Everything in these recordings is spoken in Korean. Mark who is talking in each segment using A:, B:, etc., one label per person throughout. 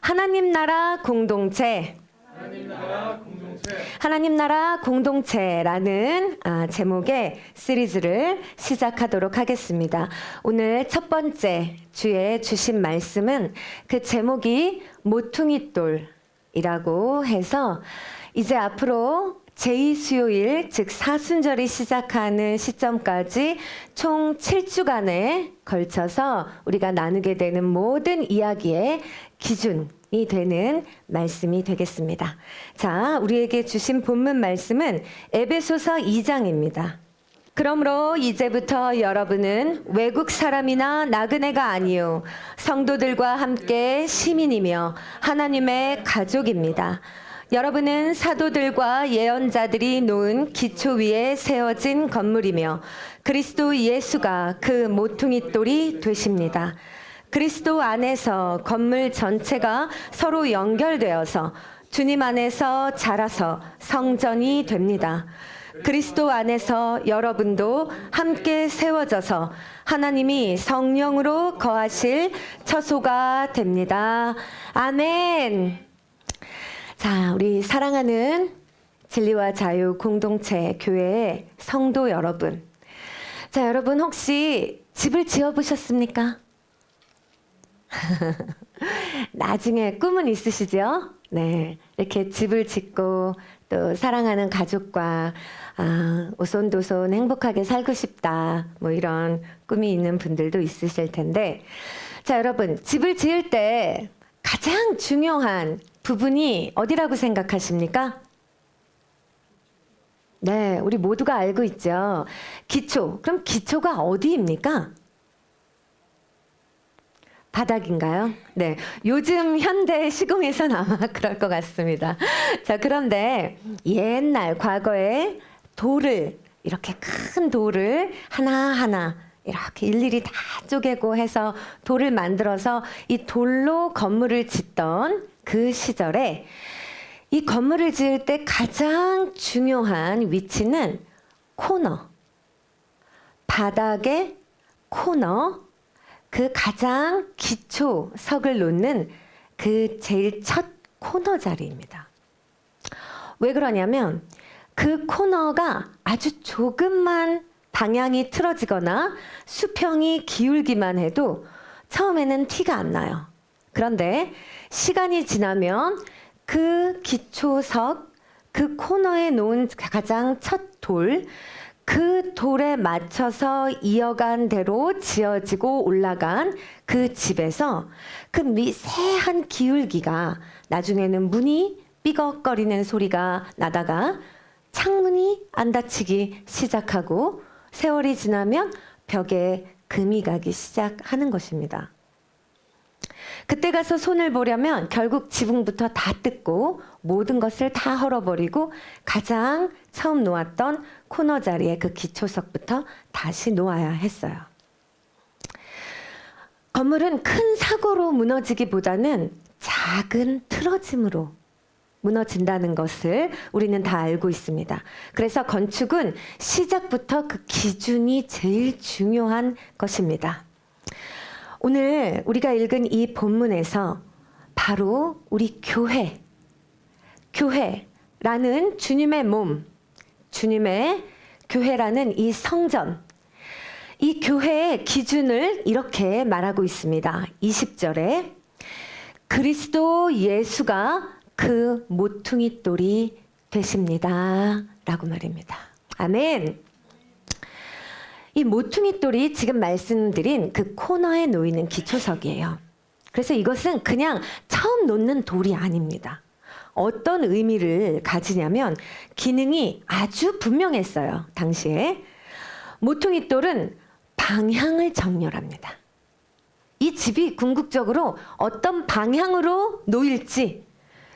A: 하나님 나라 공동체. 하나님 나라 공동체라는 제목의 시리즈를 시작하도록 하겠습니다. 오늘 첫 번째 주에 주신 말씀은 그 제목이 모퉁이돌이라고 해서 이제 앞으로 제2수요일 즉 사순절이 시작하는 시점까지 총 7주간에 걸쳐서 우리가 나누게 되는 모든 이야기의 기준이 되는 말씀이 되겠습니다. 자, 우리에게 주신 본문 말씀은 에베소서 2장입니다. 그러므로 이제부터 여러분은 외국 사람이나 나그네가 아니요 성도들과 함께 시민이며 하나님의 가족입니다. 여러분은 사도들과 예언자들이 놓은 기초 위에 세워진 건물이며 그리스도 예수가 그 모퉁이돌이 되십니다. 그리스도 안에서 건물 전체가 서로 연결되어서 주님 안에서 자라서 성전이 됩니다. 그리스도 안에서 여러분도 함께 세워져서 하나님이 성령으로 거하실 처소가 됩니다. 아멘. 자, 우리 사랑하는 진리와 자유 공동체 교회의 성도 여러분. 자, 여러분 혹시 집을 지어 보셨습니까? 나중에 꿈은 있으시죠? 네, 이렇게 집을 짓고 또 사랑하는 가족과 오손도손 행복하게 살고 싶다, 뭐 이런 꿈이 있는 분들도 있으실 텐데, 자, 여러분 집을 지을 때 가장 중요한 부분이 어디라고 생각하십니까? 네, 우리 모두가 알고 있죠. 기초. 그럼 기초가 어디입니까? 바닥인가요? 네, 요즘 현대 시공에서는 아마 그럴 것 같습니다. 자, 그런데 옛날 과거에 돌을, 이렇게 큰 돌을 하나하나 이렇게 일일이 다 쪼개고 해서 돌을 만들어서 이 돌로 건물을 짓던 그 시절에 이 건물을 지을 때 가장 중요한 위치는 코너, 바닥의 코너, 그 가장 기초 석을 놓는 그 제일 첫 코너 자리입니다. 왜 그러냐면 그 코너가 아주 조금만 방향이 틀어지거나 수평이 기울기만 해도 처음에는 티가 안 나요. 그런데 시간이 지나면 그 기초석, 그 코너에 놓은 가장 첫 돌, 그 돌에 맞춰서 이어간 대로 지어지고 올라간 그 집에서 그 미세한 기울기가 나중에는 문이 삐걱거리는 소리가 나다가 창문이 안 닫히기 시작하고 세월이 지나면 벽에 금이 가기 시작하는 것입니다. 그때 가서 손을 보려면 결국 지붕부터 다 뜯고 모든 것을 다 헐어버리고 가장 처음 놓았던 코너 자리에 그 기초석부터 다시 놓아야 했어요. 건물은 큰 사고로 무너지기보다는 작은 틀어짐으로 무너진다는 것을 우리는 다 알고 있습니다. 그래서 건축은 시작부터 그 기준이 제일 중요한 것입니다. 오늘 우리가 읽은 이 본문에서 바로 우리 교회라는 주님의 몸, 주님의 교회라는 이 성전, 이 교회의 기준을 이렇게 말하고 있습니다. 20절에 그리스도 예수가 그 모퉁이돌이 되십니다 라고 말입니다. 아멘. 이 모퉁이돌이 지금 말씀드린 그 코너에 놓이는 기초석이에요. 그래서 이것은 그냥 처음 놓는 돌이 아닙니다. 어떤 의미를 가지냐면 기능이 아주 분명했어요. 당시에. 모퉁이돌은 방향을 정렬합니다. 이 집이 궁극적으로 어떤 방향으로 놓일지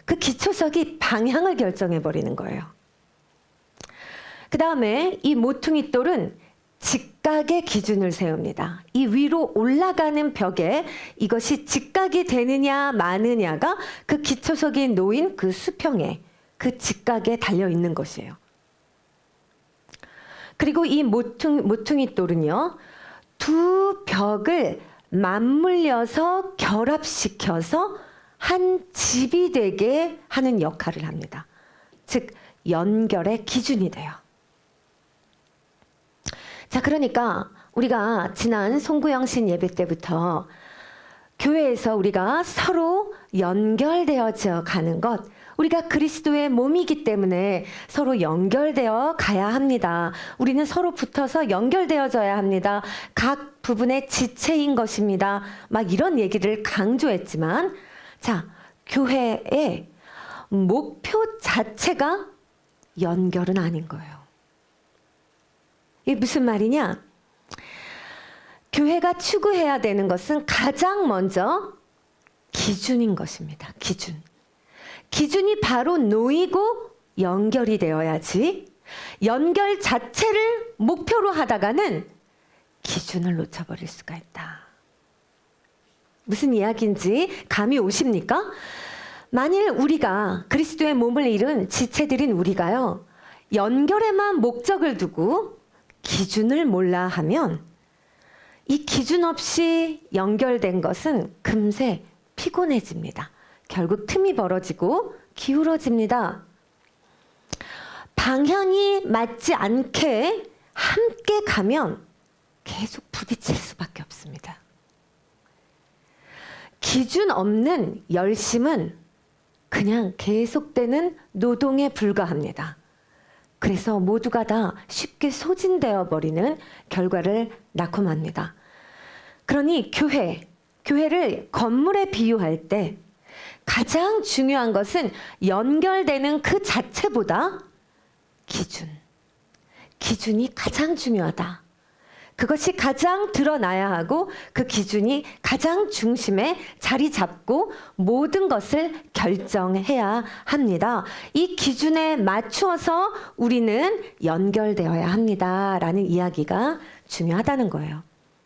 A: 그 기초석이 방향을 결정해버리는 거예요. 그 다음에 이 모퉁이돌은 직각의 기준을 세웁니다. 이 위로 올라가는 벽에 이것이 직각이 되느냐 마느냐가 그 기초석이 놓인 그 수평에, 그 직각에 달려 있는 것이에요. 그리고 이 모퉁이돌은요, 두 벽을 맞물려서 결합시켜서 한 집이 되게 하는 역할을 합니다. 즉 연결의 기준이 돼요. 자, 그러니까 우리가 지난 송구영신 예배 때부터 교회에서 우리가 서로 연결되어져 가는 것, 우리가 그리스도의 몸이기 때문에 서로 연결되어 가야 합니다. 우리는 서로 붙어서 연결되어져야 합니다. 각 부분의 지체인 것입니다. 막 이런 얘기를 강조했지만, 자, 교회의 목표 자체가 연결은 아닌 거예요. 이게 무슨 말이냐? 교회가 추구해야 되는 것은 가장 먼저 기준인 것입니다. 기준. 기준이 바로 놓이고 연결이 되어야지 연결 자체를 목표로 하다가는 기준을 놓쳐버릴 수가 있다. 무슨 이야기인지 감이 오십니까? 만일 우리가 그리스도의 몸을 이룬 지체들인 우리가요, 연결에만 목적을 두고 기준을 몰라 하면 이 기준 없이 연결된 것은 금세 피곤해집니다. 결국 틈이 벌어지고 기울어집니다. 방향이 맞지 않게 함께 가면 계속 부딪힐 수밖에 없습니다. 기준 없는 열심은 그냥 계속되는 노동에 불과합니다. 그래서 모두가 다 쉽게 소진되어 버리는 결과를 낳고 맙니다. 그러니 교회를 건물에 비유할 때 가장 중요한 것은 연결되는 그 자체보다 기준이 가장 중요하다. 그것이 가장 드러나야 하고 그 기준이 가장 중심에 자리 잡고 모든 것을 결정해야 합니다. 이 기준에 맞추어서 우리는 연결되어야 합니다라는 이야기가 중요하다는 거예요.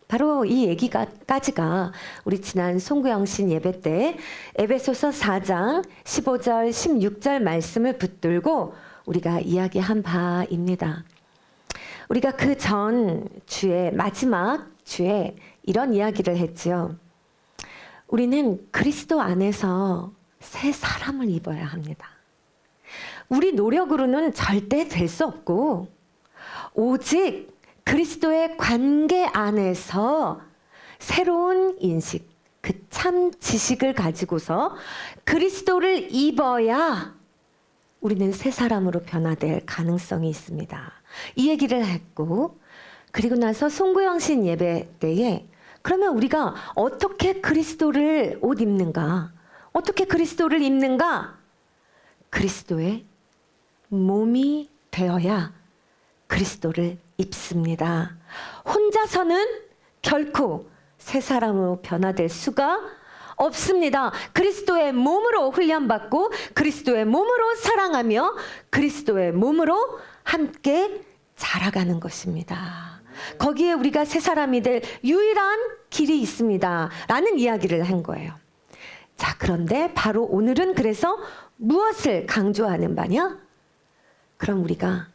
A: 바로 이 얘기까지가 우리 지난 송구영신 예배 때 에베소서 4장 15절 16절 말씀을 붙들고 우리가 이야기한 바입니다. 우리가 그 전 주에 마지막 주에 이런 이야기를 했지요. 우리는 그리스도 안에서 새 사람을 입어야 합니다. 우리 노력으로는 절대 될 수 없고 오직 그리스도의 관계 안에서 새로운 인식, 그 참 지식을 가지고서 그리스도를 입어야 우리는 새 사람으로 변화될 가능성이 있습니다. 이 얘기를 했고, 그리고 나서 송구영신 예배 때에 그러면 우리가 어떻게 그리스도를 옷 입는가? 어떻게 그리스도를 입는가? 그리스도의 몸이 되어야 그리스도를 입습니다. 혼자서는 결코 새 사람으로 변화될 수가 없습니다. 그리스도의 몸으로 훈련받고 그리스도의 몸으로 사랑하며 그리스도의 몸으로 함께 자라가는 것입니다. 거기에 우리가 새 사람이 될 유일한 길이 있습니다. 라는 이야기를 한 거예요. 자, 그런데 바로 오늘은 그래서 무엇을 강조하는 바냐? 그럼 우리가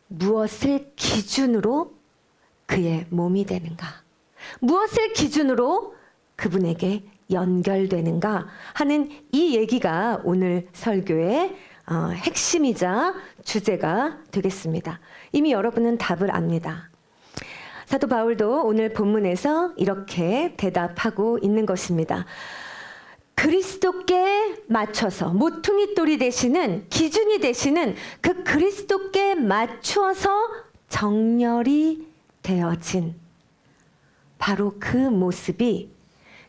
A: 무엇을 기준으로 그의 몸이 되는가? 무엇을 기준으로 그분에게 연결되는가 하는 이 얘기가 오늘 설교의 핵심이자 주제가 되겠습니다. 이미 여러분은 답을 압니다. 사도 바울도 오늘 본문에서 이렇게 대답하고 있는 것입니다. 그리스도께 맞춰서 모퉁이돌이 되시는 기준이 되시는 그 그리스도께 맞추어서 정렬이 되어진 바로 그 모습이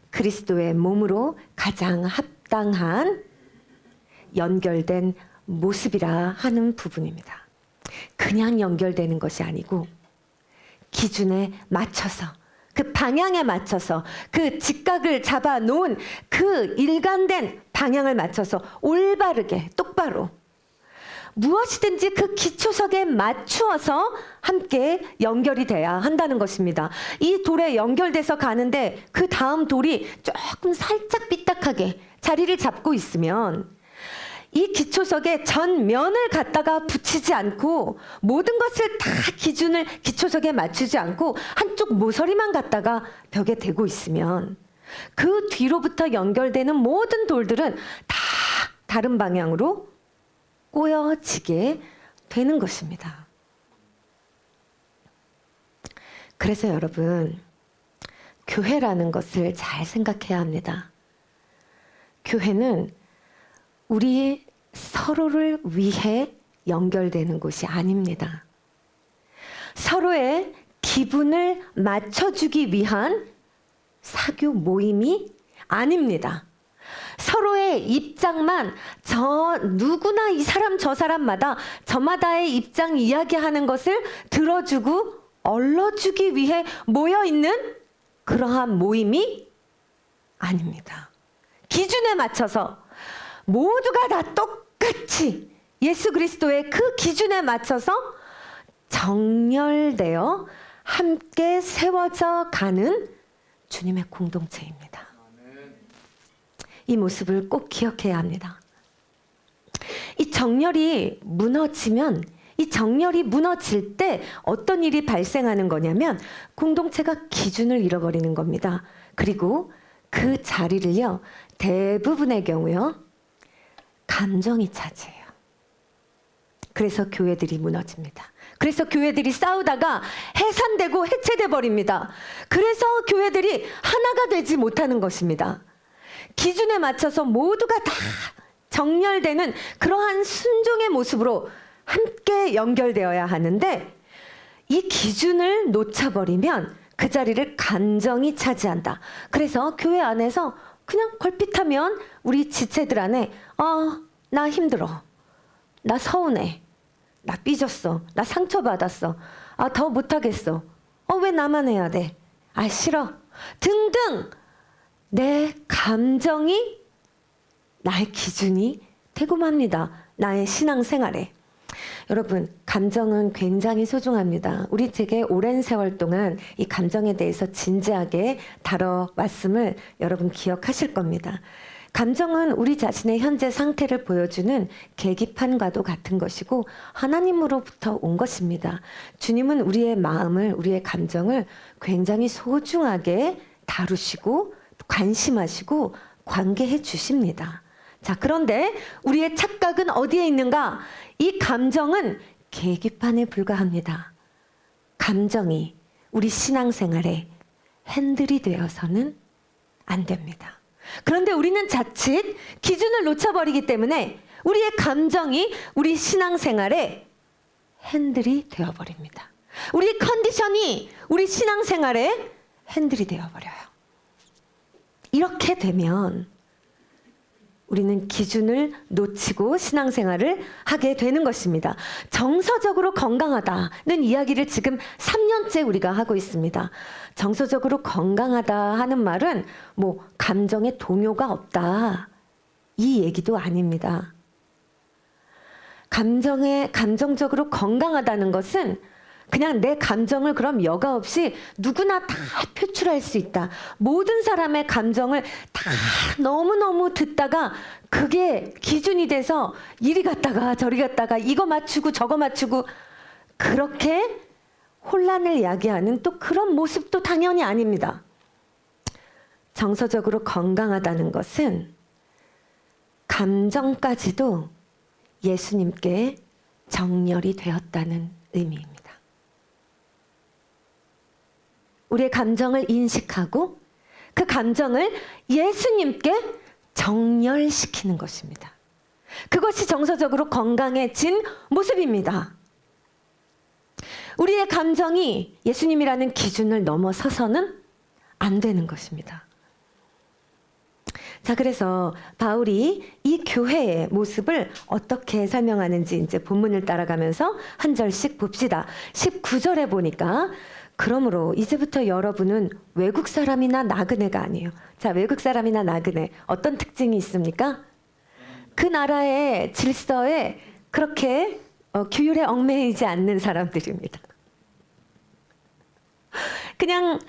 A: 그리스도의 몸으로 가장 합당한 연결된 모습이라 하는 부분입니다. 그냥 연결되는 것이 아니고 기준에 맞춰서 그 방향에 맞춰서 그 직각을 잡아 놓은 그 일관된 방향을 맞춰서 올바르게 똑바로 무엇이든지 그 기초석에 맞추어서 함께 연결이 돼야 한다는 것입니다. 이 돌에 연결돼서 가는데 그 다음 돌이 조금 살짝 삐딱하게 자리를 잡고 있으면 이 기초석에 전면을 갖다가 붙이지 않고 모든 것을 다 기초석에 맞추지 않고 한쪽 모서리만 갖다가 벽에 대고 있으면 그 뒤로부터 연결되는 모든 돌들은 다 다른 방향으로 꼬여지게 되는 것입니다. 그래서 여러분, 교회라는 것을 잘 생각해야 합니다. 교회는 우리 서로를 위해 연결되는 곳이 아닙니다. 서로의 기분을 맞춰주기 위한 사교 모임이 아닙니다. 서로의 입장만 누구나 이 사람 저 사람마다 저마다의 입장 이야기하는 것을 들어주고 얼러주기 위해 모여있는 그러한 모임이 아닙니다. 기준에 맞춰서 모두가 다 똑같이 예수 그리스도의 그 기준에 맞춰서 정렬되어 함께 세워져 가는 주님의 공동체입니다. 이 모습을 꼭 기억해야 합니다. 이 정렬이 무너질 때 어떤 일이 발생하는 거냐면 공동체가 기준을 잃어버리는 겁니다. 그리고 그 자리를요, 대부분의 경우요, 감정이 차지해요. 그래서 교회들이 무너집니다. 그래서 교회들이 싸우다가 해산되고 해체돼 버립니다. 그래서 교회들이 하나가 되지 못하는 것입니다. 기준에 맞춰서 모두가 다 정렬되는 그러한 순종의 모습으로 함께 연결되어야 하는데, 이 기준을 놓쳐버리면 그 자리를 감정이 차지한다. 그래서 교회 안에서 그냥 걸핏하면 우리 지체들 안에 나 힘들어, 나 서운해, 나 삐졌어, 나 상처받았어, 더 못하겠어, 왜 나만 해야 돼, 싫어 등등 내 감정이 나의 기준이 되고 맙니다. 나의 신앙생활에. 여러분, 감정은 굉장히 소중합니다. 우리 되게 오랜 세월 동안 이 감정에 대해서 진지하게 다뤄왔음을 여러분 기억하실 겁니다. 감정은 우리 자신의 현재 상태를 보여주는 계기판과도 같은 것이고 하나님으로부터 온 것입니다. 주님은 우리의 마음을, 우리의 감정을 굉장히 소중하게 다루시고 관심하시고 관계해 주십니다. 자, 그런데 우리의 착각은 어디에 있는가? 이 감정은 계기판에 불과합니다. 감정이 우리 신앙생활에 핸들이 되어서는 안 됩니다. 그런데 우리는 자칫 기준을 놓쳐버리기 때문에 우리의 감정이 우리 신앙생활에 핸들이 되어버립니다. 우리의 컨디션이 우리 신앙생활에 핸들이 되어버려요. 이렇게 되면 우리는 기준을 놓치고 신앙생활을 하게 되는 것입니다. 정서적으로 건강하다는 이야기를 지금 3년째 우리가 하고 있습니다. 정서적으로 건강하다 하는 말은 감정에 동요가 없다, 이 얘기도 아닙니다. 감정적으로 건강하다는 것은 그냥 내 감정을 그럼 여과 없이 누구나 다 표출할 수 있다. 모든 사람의 감정을 다 너무너무 듣다가 그게 기준이 돼서 이리 갔다가 저리 갔다가 이거 맞추고 저거 맞추고 그렇게 혼란을 야기하는 또 그런 모습도 당연히 아닙니다. 정서적으로 건강하다는 것은 감정까지도 예수님께 정렬이 되었다는 의미입니다. 우리의 감정을 인식하고 그 감정을 예수님께 정렬시키는 것입니다. 그것이 정서적으로 건강해진 모습입니다. 우리의 감정이 예수님이라는 기준을 넘어서서는 안 되는 것입니다. 자, 그래서 바울이 이 교회의 모습을 어떻게 설명하는지 이제 본문을 따라가면서 한 절씩 봅시다. 19절에 보니까 그러므로 이제부터 여러분은 외국 사람이나 나그네가 아니에요. 자, 외국 사람이나 나그네 어떤 특징이 있습니까? 그 나라의 질서에 그렇게 규율에 얽매이지 않는 사람들입니다. 그냥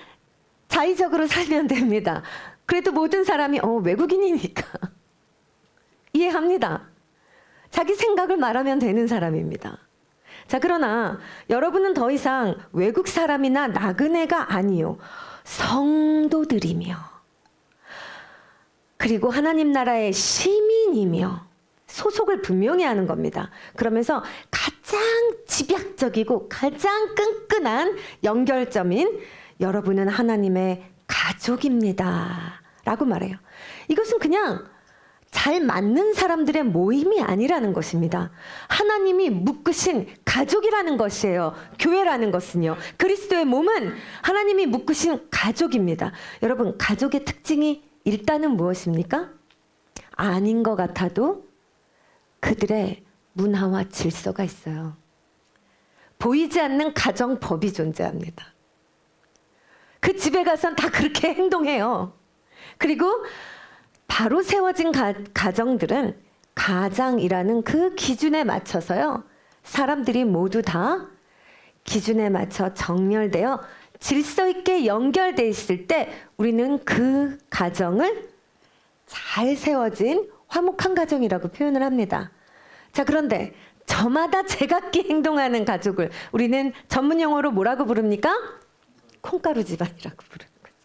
A: 자의적으로 살면 됩니다. 그래도 모든 사람이 외국인이니까 이해합니다. 자기 생각을 말하면 되는 사람입니다. 자, 그러나 여러분은 더 이상 외국 사람이나 나그네가 아니요, 성도들이며 그리고 하나님 나라의 시민이며 소속을 분명히 하는 겁니다. 그러면서 가장 집약적이고 가장 끈끈한 연결점인 여러분은 하나님의 가족입니다 라고 말해요. 이것은 그냥 잘 맞는 사람들의 모임이 아니라는 것입니다. 하나님이 묶으신 가족이라는 것이에요. 교회라는 것은요. 그리스도의 몸은 하나님이 묶으신 가족입니다. 여러분, 가족의 특징이 일단은 무엇입니까? 아닌 것 같아도 그들의 문화와 질서가 있어요. 보이지 않는 가정법이 존재합니다. 그 집에 가선 다 그렇게 행동해요. 그리고 바로 세워진 가정들은 가장이라는 그 기준에 맞춰서요. 사람들이 모두 다 기준에 맞춰 정렬되어 질서 있게 연결돼 있을 때 우리는 그 가정을 잘 세워진 화목한 가정이라고 표현을 합니다. 자, 그런데 저마다 제각기 행동하는 가족을 우리는 전문 용어로 뭐라고 부릅니까? 콩가루 집안이라고 부르는 거죠.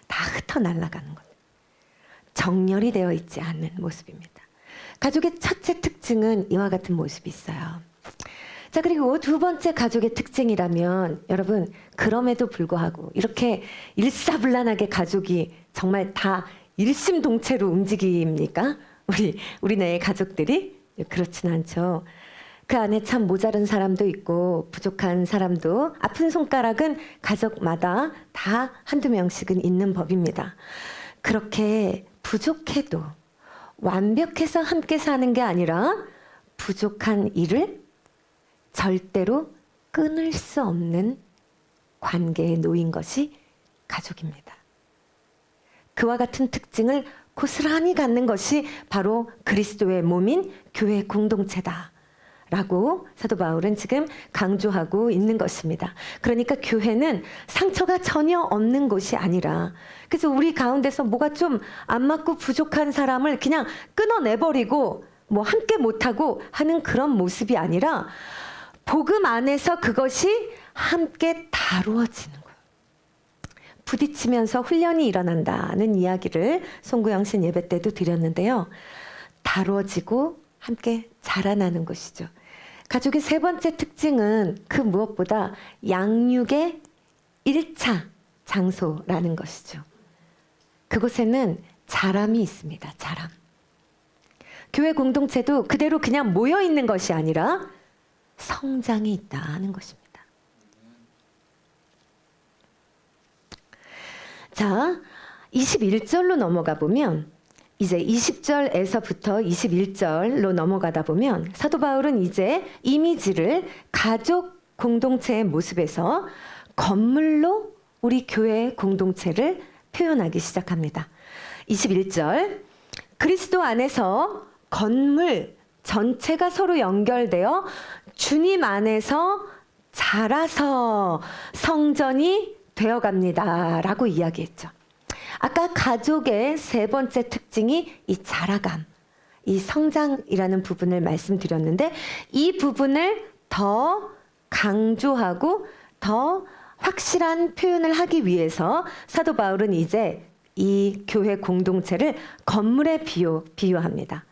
A: 다 흩어 날아가는 거죠. 정렬이 되어 있지 않는 모습입니다. 가족의 첫째 특징은 이와 같은 모습이 있어요. 자, 그리고 두 번째 가족의 특징이라면 여러분, 그럼에도 불구하고 이렇게 일사불란하게 가족이 정말 다 일심동체로 움직입니까? 우리네 가족들이? 그렇진 않죠. 그 안에 참 모자른 사람도 있고 부족한 사람도, 아픈 손가락은 가족마다 다 한두 명씩은 있는 법입니다. 그렇게 부족해도 완벽해서 함께 사는 게 아니라 부족한 일을 절대로 끊을 수 없는 관계에 놓인 것이 가족입니다. 그와 같은 특징을 고스란히 갖는 것이 바로 그리스도의 몸인 교회 공동체다 라고 사도 바울은 지금 강조하고 있는 것입니다. 그러니까 교회는 상처가 전혀 없는 곳이 아니라, 그래서 우리 가운데서 뭐가 좀 안 맞고 부족한 사람을 그냥 끊어내버리고 뭐 함께 못하고 하는 그런 모습이 아니라 복음 안에서 그것이 함께 다루어지는 거예요. 부딪히면서 훈련이 일어난다는 이야기를 송구영신 예배 때도 드렸는데요. 다루어지고 함께 자라나는 것이죠. 가족의 세 번째 특징은 그 무엇보다 양육의 1차 장소라는 것이죠. 그곳에는 자람이 있습니다. 자람. 교회 공동체도 그대로 그냥 모여 있는 것이 아니라 성장이 있다는 것입니다. 자, 21절로 넘어가 보면, 이제 20절에서부터 21절로 넘어가다 보면 사도 바울은 이제 이미지를 가족 공동체의 모습에서 건물로 우리 교회 공동체를 표현하기 시작합니다. 21절, 그리스도 안에서 건물 전체가 서로 연결되어 주님 안에서 자라서 성전이 되어갑니다 라고 이야기했죠. 아까 가족의 세 번째 특징이 이 자라감, 이 성장이라는 부분을 말씀드렸는데, 이 부분을 더 강조하고 더 확실한 표현을 하기 위해서 사도 바울은 이제 이 교회 공동체를 건물에 비유합니다.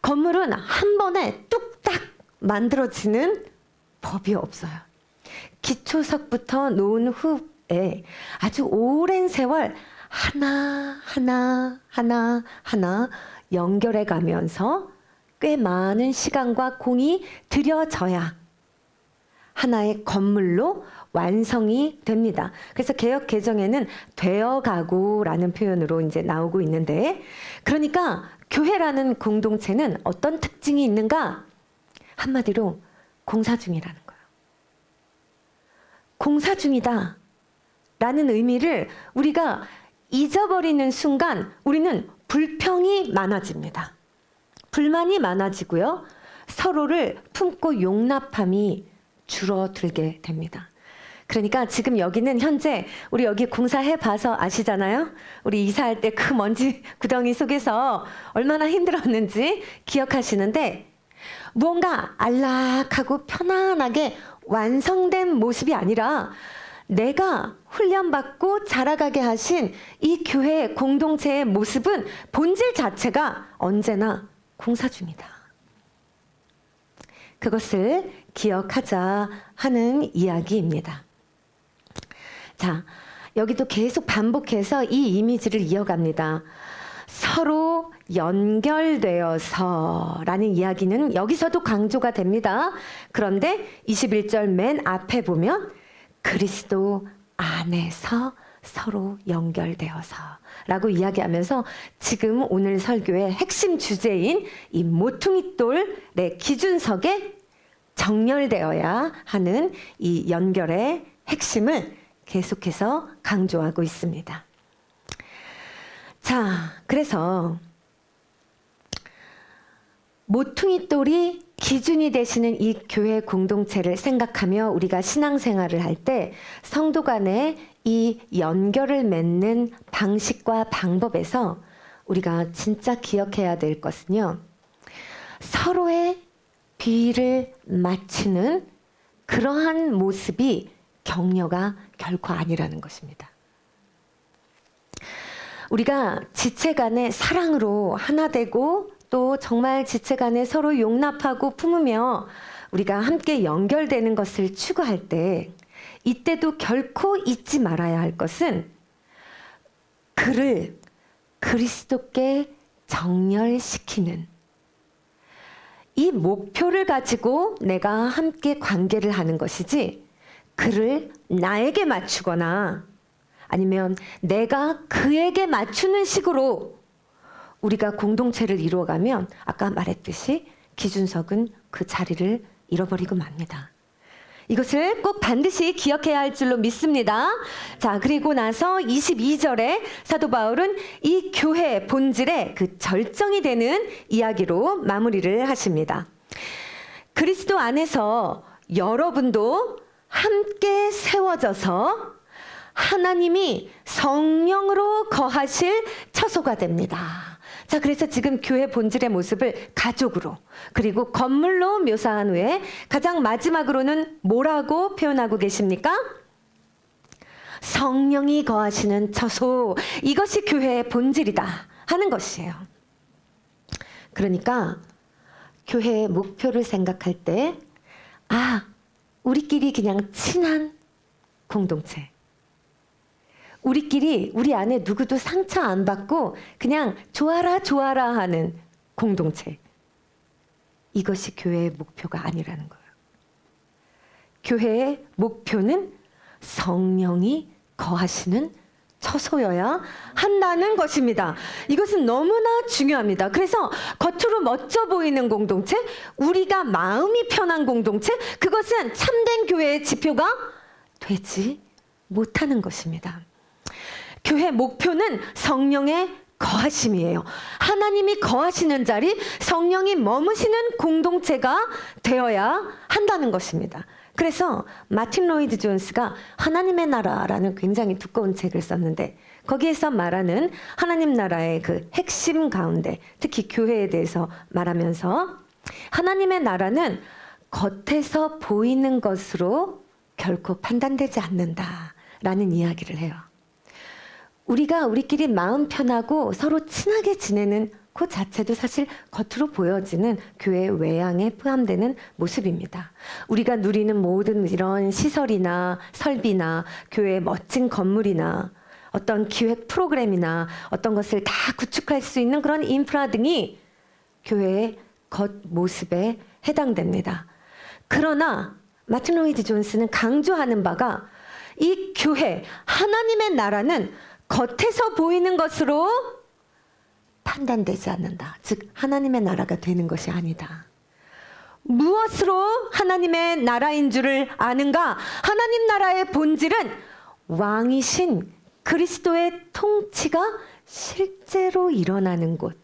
A: 건물은 한 번에 뚝딱 만들어지는 법이 없어요. 기초석부터 놓은 후에 아주 오랜 세월 하나 연결해 가면서 꽤 많은 시간과 공이 들여져야 하나의 건물로 완성이 됩니다. 그래서 개역 개정에는 되어가고라는 표현으로 이제 나오고 있는데, 그러니까 교회라는 공동체는 어떤 특징이 있는가? 한마디로 공사 중이라는 거예요. 공사 중이다 라는 의미를 우리가 잊어버리는 순간 우리는 불평이 많아집니다. 불만이 많아지고요. 서로를 품고 용납함이 줄어들게 됩니다. 그러니까 지금 여기는 현재 우리 여기 공사해 봐서 아시잖아요. 우리 이사할 때 그 먼지 구덩이 속에서 얼마나 힘들었는지 기억하시는데, 무언가 안락하고 편안하게 완성된 모습이 아니라 내가 훈련받고 자라가게 하신 이 교회 공동체의 모습은 본질 자체가 언제나 공사 중이다. 그것을 기억하자 하는 이야기입니다. 자, 여기도 계속 반복해서 이 이미지를 이어갑니다. 서로 연결되어서 라는 이야기는 여기서도 강조가 됩니다. 그런데 21절 맨 앞에 보면 그리스도 안에서 서로 연결되어서 라고 이야기하면서 지금 오늘 설교의 핵심 주제인 이 모퉁이 돌의 기준석에 정렬되어야 하는 이 연결의 핵심을 계속해서 강조하고 있습니다. 자, 그래서 모퉁이 돌이 기준이 되시는 이 교회 공동체를 생각하며 우리가 신앙생활을 할 때 성도 간의 이 연결을 맺는 방식과 방법에서 우리가 진짜 기억해야 될 것은요. 서로의 비위를 맞추는 그러한 모습이 격려가 결코 아니라는 것입니다. 우리가 지체 간의 사랑으로 하나 되고 또 정말 지체 간에 서로 용납하고 품으며 우리가 함께 연결되는 것을 추구할 때 이때도 결코 잊지 말아야 할 것은 그를 그리스도께 정렬시키는 이 목표를 가지고 내가 함께 관계를 하는 것이지 그를 나에게 맞추거나 아니면 내가 그에게 맞추는 식으로 우리가 공동체를 이루어가면 아까 말했듯이 기준석은 그 자리를 잃어버리고 맙니다. 이것을 꼭 반드시 기억해야 할 줄로 믿습니다. 자, 그리고 나서 22절에 사도 바울은 이 교회의 본질의 그 절정이 되는 이야기로 마무리를 하십니다. 그리스도 안에서 여러분도 함께 세워져서 하나님이 성령으로 거하실 처소가 됩니다. 자, 그래서 지금 교회 본질의 모습을 가족으로 그리고 건물로 묘사한 후에 가장 마지막으로는 뭐라고 표현하고 계십니까? 성령이 거하시는 처소. 이것이 교회의 본질이다 하는 것이에요. 그러니까 교회의 목표를 생각할 때 우리끼리 그냥 친한 공동체. 우리끼리 우리 안에 누구도 상처 안 받고 그냥 좋아라 하는 공동체. 이것이 교회의 목표가 아니라는 거예요. 교회의 목표는 성령이 거하시는 처소여야 한다는 것입니다. 이것은 너무나 중요합니다. 그래서 겉으로 멋져 보이는 공동체, 우리가 마음이 편한 공동체, 그것은 참된 교회의 지표가 되지 못하는 것입니다. 교회 목표는 성령의 거하심이에요. 하나님이 거하시는 자리, 성령이 머무시는 공동체가 되어야 한다는 것입니다. 그래서 마틴 로이드 존스가 하나님의 나라라는 굉장히 두꺼운 책을 썼는데 거기에서 말하는 하나님 나라의 그 핵심 가운데 특히 교회에 대해서 말하면서 하나님의 나라는 겉에서 보이는 것으로 결코 판단되지 않는다라는 이야기를 해요. 우리가 우리끼리 마음 편하고 서로 친하게 지내는 그 자체도 사실 겉으로 보여지는 교회 외양에 포함되는 모습입니다. 우리가 누리는 모든 이런 시설이나 설비나 교회의 멋진 건물이나 어떤 기획 프로그램이나 어떤 것을 다 구축할 수 있는 그런 인프라 등이 교회의 겉모습에 해당됩니다. 그러나 마틴 로이드 존스는 강조하는 바가 이 교회, 하나님의 나라는 겉에서 보이는 것으로 판단되지 않는다. 즉 하나님의 나라가 되는 것이 아니다. 무엇으로 하나님의 나라인 줄을 아는가? 하나님 나라의 본질은 왕이신 그리스도의 통치가 실제로 일어나는 곳.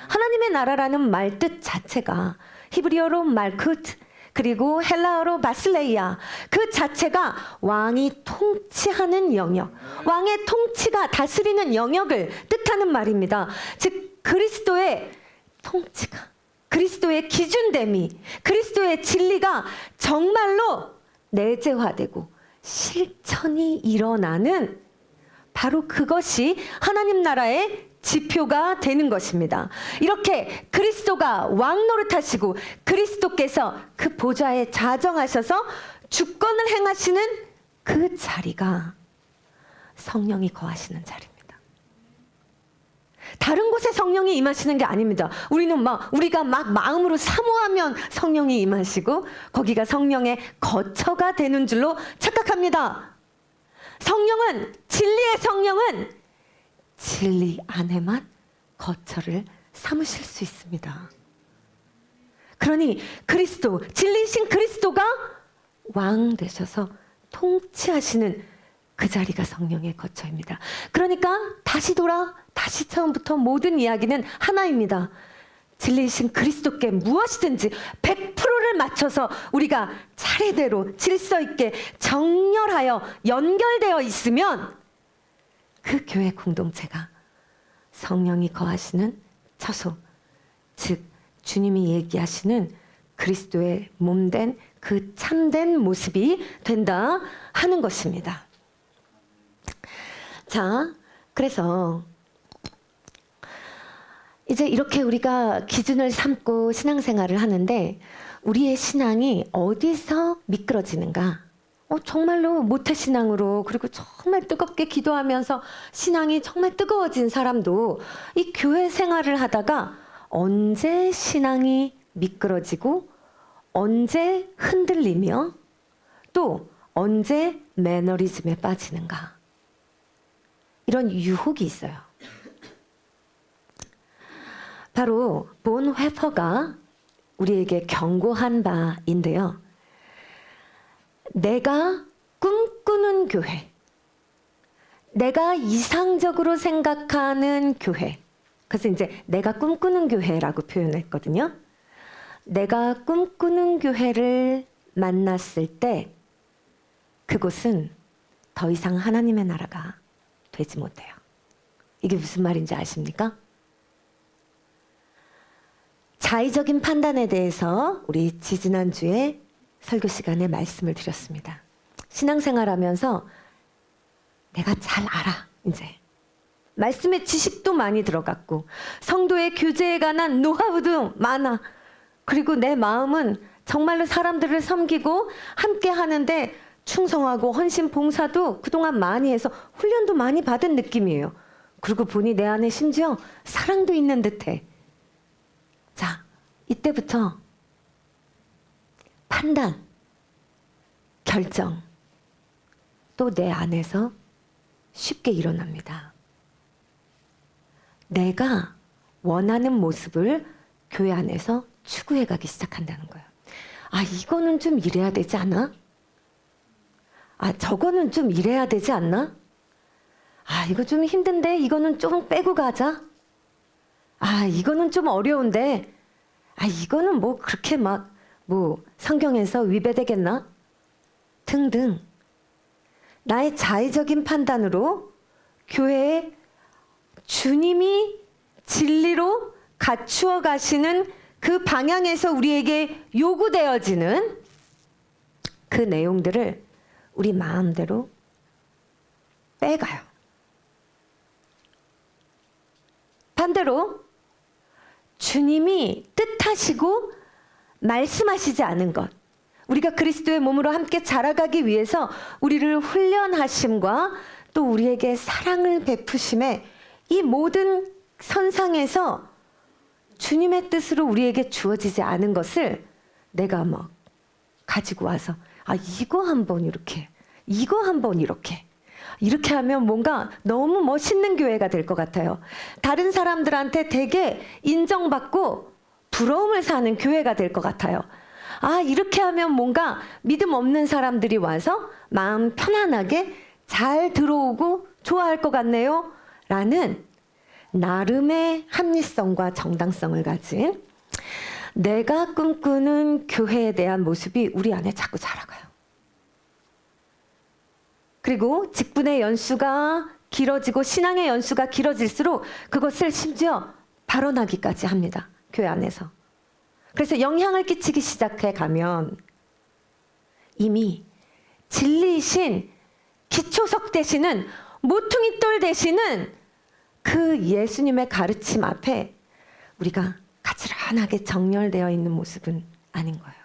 A: 하나님의 나라라는 말 뜻 자체가 히브리어로 말쿠트 그리고 헬라어로 바실레이아 그 자체가 왕이 통치하는 영역, 왕의 통치가 다스리는 영역을 뜻하는 말입니다. 즉 그리스도의 통치가, 그리스도의 기준됨이, 그리스도의 진리가 정말로 내재화되고 실천이 일어나는 바로 그것이 하나님 나라의 지표가 되는 것입니다. 이렇게 그리스도가 왕 노릇하시고 그리스도께서 그 보좌에 자정하셔서 주권을 행하시는 그 자리가 성령이 거하시는 자리입니다. 다른 곳에 성령이 임하시는 게 아닙니다. 우리가 막 마음으로 사모하면 성령이 임하시고 거기가 성령의 거처가 되는 줄로 착각합니다. 진리의 성령은 진리 안에만 거처를 삼으실 수 있습니다. 그러니 진리이신 그리스도가 왕 되셔서 통치하시는 그 자리가 성령의 거처입니다. 그러니까 다시 처음부터 모든 이야기는 하나입니다. 진리이신 그리스도께 무엇이든지 100%를 맞춰서 우리가 차례대로 질서 있게 정렬하여 연결되어 있으면 그 교회 공동체가 성령이 거하시는 처소, 즉 주님이 얘기하시는 그리스도의 몸된 그 참된 모습이 된다 하는 것입니다. 자, 그래서 이제 이렇게 우리가 기준을 삼고 신앙생활을 하는데 우리의 신앙이 어디서 미끄러지는가? 정말로 모태신앙으로 그리고 정말 뜨겁게 기도하면서 신앙이 정말 뜨거워진 사람도 이 교회 생활을 하다가 언제 신앙이 미끄러지고 언제 흔들리며 또 언제 매너리즘에 빠지는가? 이런 유혹이 있어요. 바로 본 회퍼가 우리에게 경고한 바인데요. 내가 꿈꾸는 교회, 내가 이상적으로 생각하는 교회, 그래서 이제 내가 꿈꾸는 교회라고 표현했거든요. 내가 꿈꾸는 교회를 만났을 때 그곳은 더 이상 하나님의 나라가 되지 못해요. 이게 무슨 말인지 아십니까? 자의적인 판단에 대해서 우리 지지난주에 설교 시간에 말씀을 드렸습니다. 신앙생활하면서 내가 잘 알아, 이제. 말씀의 지식도 많이 들어갔고 성도의 교제에 관한 노하우도 많아. 그리고 내 마음은 정말로 사람들을 섬기고 함께 하는데 충성하고 헌신 봉사도 그동안 많이 해서 훈련도 많이 받은 느낌이에요. 그리고 보니 내 안에 심지어 사랑도 있는 듯해. 자, 이때부터 판단, 결정, 또 내 안에서 쉽게 일어납니다. 내가 원하는 모습을 교회 안에서 추구해 가기 시작한다는 거예요. 이거는 좀 이래야 되지 않아? 저거는 좀 이래야 되지 않나? 이거 좀 힘든데 이거는 좀 빼고 가자. 이거는 좀 어려운데 이거는 뭐 그렇게 성경에서 위배되겠나? 등등. 나의 자의적인 판단으로 교회에 주님이 진리로 갖추어 가시는 그 방향에서 우리에게 요구되어지는 그 내용들을 우리 마음대로 빼가요. 반대로 주님이 뜻하시고 말씀하시지 않은 것, 우리가 그리스도의 몸으로 함께 자라가기 위해서 우리를 훈련하심과 또 우리에게 사랑을 베푸심에 이 모든 선상에서 주님의 뜻으로 우리에게 주어지지 않은 것을 내가 가지고 와서 이거 한번 이렇게, 이거 한번 이렇게 하면 뭔가 너무 멋있는 교회가 될 것 같아요. 다른 사람들한테 되게 인정받고 부러움을 사는 교회가 될 것 같아요. 이렇게 하면 뭔가 믿음 없는 사람들이 와서 마음 편안하게 잘 들어오고 좋아할 것 같네요. 라는 나름의 합리성과 정당성을 가진 내가 꿈꾸는 교회에 대한 모습이 우리 안에 자꾸 자라가요. 그리고 직분의 연수가 길어지고 신앙의 연수가 길어질수록 그것을 심지어 발언하기까지 합니다. 교회 안에서. 그래서 영향을 끼치기 시작해 가면 이미 진리이신 기초석 되시는 모퉁이돌 되시는 그 예수님의 가르침 앞에 우리가 가지런하게 정렬되어 있는 모습은 아닌 거예요.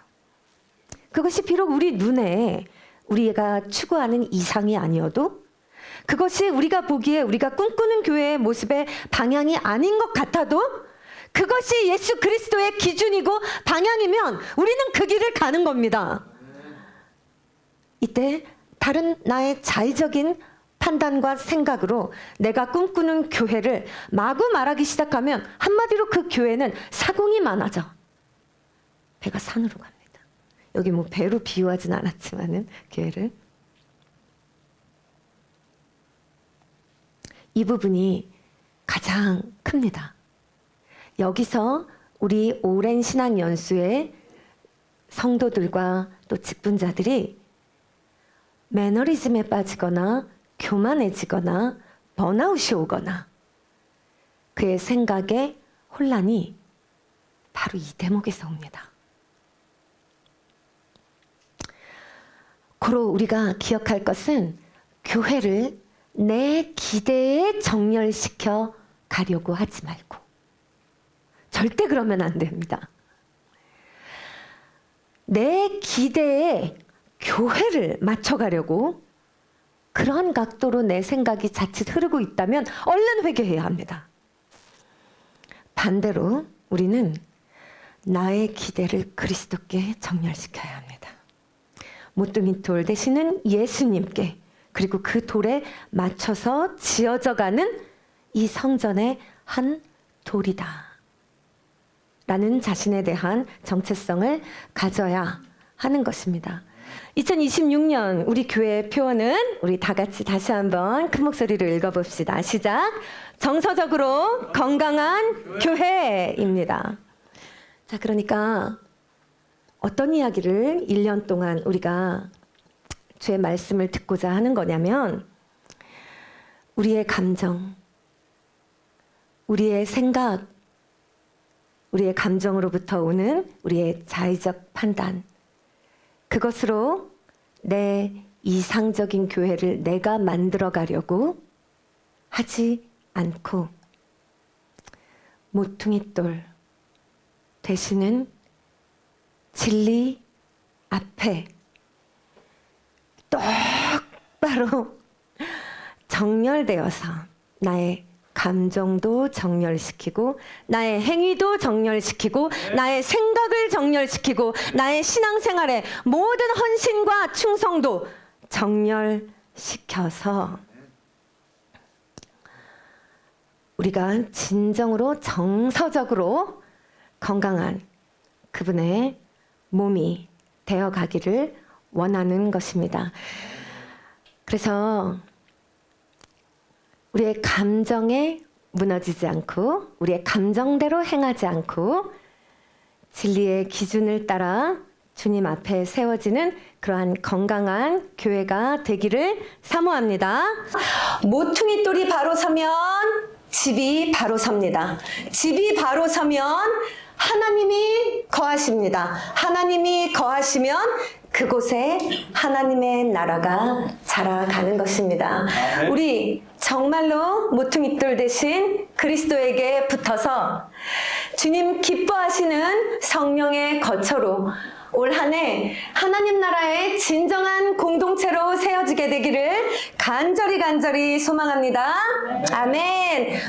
A: 그것이 비록 우리 눈에 우리가 추구하는 이상이 아니어도, 그것이 우리가 보기에 우리가 꿈꾸는 교회의 모습의 방향이 아닌 것 같아도, 그것이 예수 그리스도의 기준이고 방향이면 우리는 그 길을 가는 겁니다. 이때 다른 나의 자의적인 판단과 생각으로 내가 꿈꾸는 교회를 마구 말하기 시작하면 한마디로 그 교회는 사공이 많아져 배가 산으로 갑니다. 여기 뭐 배로 비유하진 않았지만은 교회를. 이 부분이 가장 큽니다. 여기서 우리 오랜 신앙 연수의 성도들과 또 직분자들이 매너리즘에 빠지거나 교만해지거나 번아웃이 오거나 그의 생각에 혼란이 바로 이 대목에서 옵니다. 고로 우리가 기억할 것은 교회를 내 기대에 정렬시켜 가려고 하지 말고, 절대 그러면 안 됩니다. 내 기대에 교회를 맞춰가려고 그런 각도로 내 생각이 자칫 흐르고 있다면 얼른 회개해야 합니다. 반대로 우리는 나의 기대를 그리스도께 정렬시켜야 합니다. 모퉁이 돌 되시는 예수님께, 그리고 그 돌에 맞춰서 지어져가는 이 성전의 한 돌이다 라는 자신에 대한 정체성을 가져야 하는 것입니다. 2026년 우리 교회의 표어는 우리 다 같이 다시 한번 큰 목소리로 읽어봅시다. 시작. 정서적으로 건강한 교회입니다. 자, 그러니까 어떤 이야기를 1년 동안 우리가 주의 말씀을 듣고자 하는 거냐면, 우리의 감정, 우리의 생각, 우리의 감정으로부터 오는 우리의 자의적 판단, 그것으로 내 이상적인 교회를 내가 만들어 가려고 하지 않고 모퉁이돌 되시는 진리 앞에 똑바로 정렬되어서 나의 감정도 정렬시키고 나의 행위도 정렬시키고 나의 생각을 정렬시키고 나의 신앙생활의 모든 헌신과 충성도 정렬시켜서 우리가 진정으로 정서적으로 건강한 그분의 몸이 되어가기를 원하는 것입니다. 그래서 우리의 감정에 무너지지 않고 우리의 감정대로 행하지 않고 진리의 기준을 따라 주님 앞에 세워지는 그러한 건강한 교회가 되기를 사모합니다. 모퉁이돌이 바로 서면 집이 바로 섭니다. 집이 바로 서면 하나님이 거하십니다. 하나님이 거하시면 그곳에 하나님의 나라가 자라가는 것입니다. 우리 정말로 모퉁이돌 대신 그리스도에게 붙어서 주님 기뻐하시는 성령의 거처로 올 한 해 하나님 나라의 진정한 공동체로 세워지게 되기를 간절히 소망합니다. 아멘.